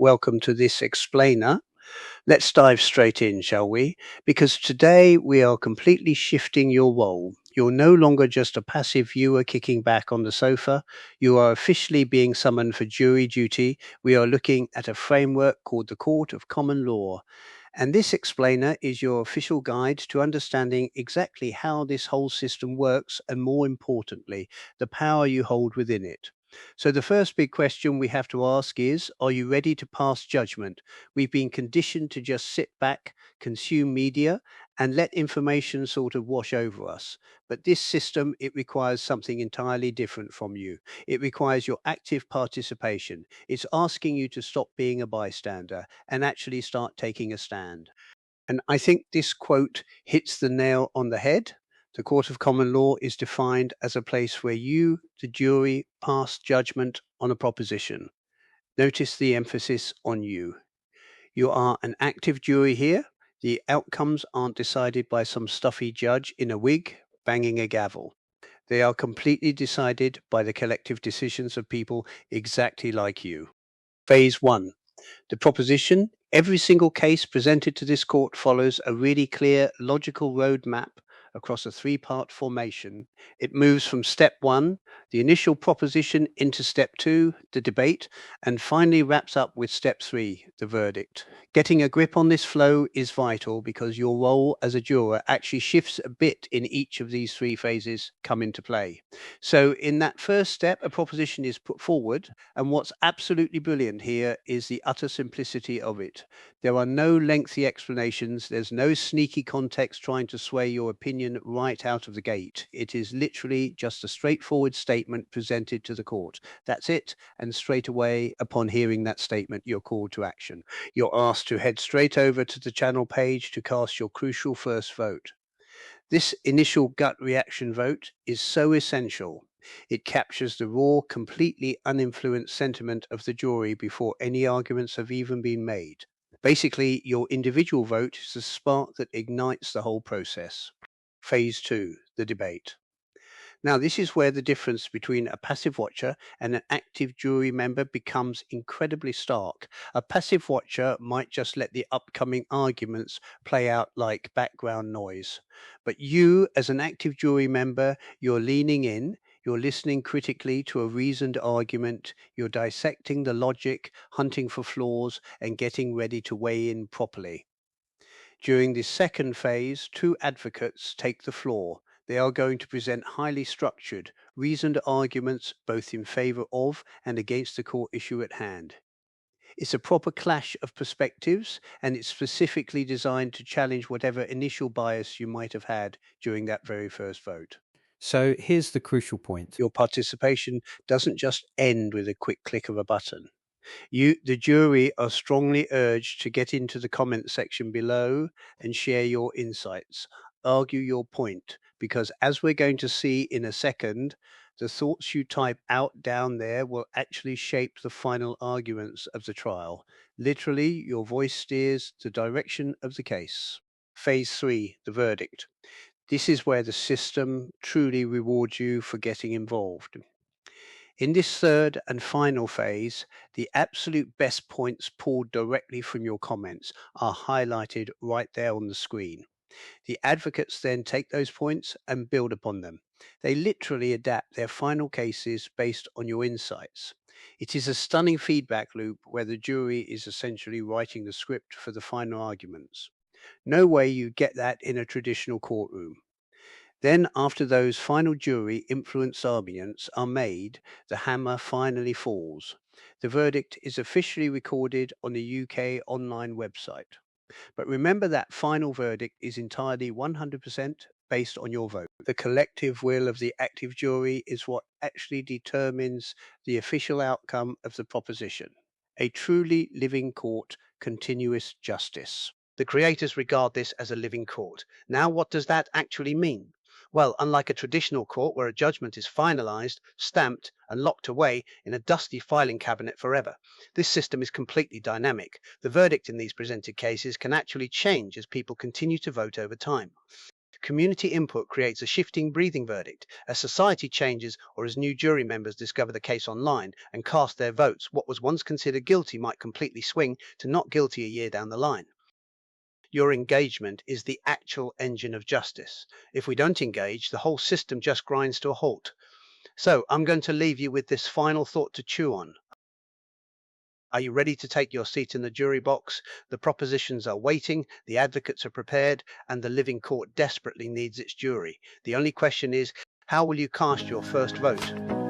welcome to this explainer. Let's dive straight in, shall we? Because today we are completely shifting your role. You're no longer just a passive viewer kicking back on the sofa. You are officially being summoned for jury duty. We are looking at a framework called the Court of Common Law. And this explainer is your official guide to understanding exactly how this whole system works and, more importantly, the power you hold within it. So, the first big question we have to ask is, are you ready to pass judgment? We've been conditioned to just sit back, consume media, and let information sort of wash over us. But this system, it requires something entirely different from you. It requires your active participation. It's asking you to stop being a bystander and actually start taking a stand. And I think this quote hits the nail on the head. The Court of Common Law is defined as a place where you, the jury, pass judgment on a proposition. Notice the emphasis on you. You are an active jury here. The outcomes aren't decided by some stuffy judge in a wig banging a gavel. They are completely decided by the collective decisions of people exactly like you. Phase 1. The proposition: every single case presented to this court follows a really clear, logical roadmap across a three-part formation. It moves from step one, the initial proposition, into step two, the debate, and finally wraps up with step three, the verdict. Getting a grip on this flow is vital because your role as a juror actually shifts a bit in each of these three phases come into play. So in that first step, a proposition is put forward, and what's absolutely brilliant here is the utter simplicity of it. There are no lengthy explanations. There's no sneaky context trying to sway your opinion right out of the gate. It is literally just a straightforward statement presented to the court. That's it. And straight away, upon hearing that statement, you're called to action. You're asked to head straight over to the channel page to cast your crucial first vote. This initial gut reaction vote is so essential. It captures the raw, completely uninfluenced sentiment of the jury before any arguments have even been made. Basically, your individual vote is the spark that ignites the whole process. Phase 2, the debate. Now, this is where the difference between a passive watcher and an active jury member becomes incredibly stark. A passive watcher might just let the upcoming arguments play out like background noise. But you, as an active jury member, you're leaning in, you're listening critically to a reasoned argument, you're dissecting the logic, hunting for flaws, and getting ready to weigh in properly. During the second phase, two advocates take the floor. They are going to present highly structured, reasoned arguments both in favor of and against the court issue at hand. It's a proper clash of perspectives, and it's specifically designed to challenge whatever initial bias you might have had during that very first vote. So here's the crucial point. Your participation doesn't just end with a quick click of a button. You, the jury, are strongly urged to get into the comment section below and share your insights. Argue your point, because as we're going to see in a second, the thoughts you type out down there will actually shape the final arguments of the trial. Literally, your voice steers the direction of the case. Phase 3, the verdict. This is where the system truly rewards you for getting involved. In this third and final phase, the absolute best points pulled directly from your comments are highlighted right there on the screen. The advocates then take those points and build upon them. They literally adapt their final cases based on your insights. It is a stunning feedback loop where the jury is essentially writing the script for the final arguments. No way you get that in a traditional courtroom. Then, after those final jury influenced arguments are made, the hammer finally falls. The verdict is officially recorded on the UK online website. But remember that final verdict is entirely 100% based on your vote. The collective will of the active jury is what actually determines the official outcome of the proposition. A truly living court, continuous justice. The creators regard this as a living court. Now, what does that actually mean? Well, unlike a traditional court where a judgment is finalized, stamped, and locked away in a dusty filing cabinet forever, this system is completely dynamic. The verdict in these presented cases can actually change as people continue to vote over time. Community input creates a shifting breathing verdict. As society changes or as new jury members discover the case online and cast their votes, what was once considered guilty might completely swing to not guilty a year down the line. Your engagement is the actual engine of justice. If we don't engage, the whole system just grinds to a halt. So I'm going to leave you with this final thought to chew on. Are you ready to take your seat in the jury box? The propositions are waiting, the advocates are prepared, and the living court desperately needs its jury. The only question is, how will you cast your first vote?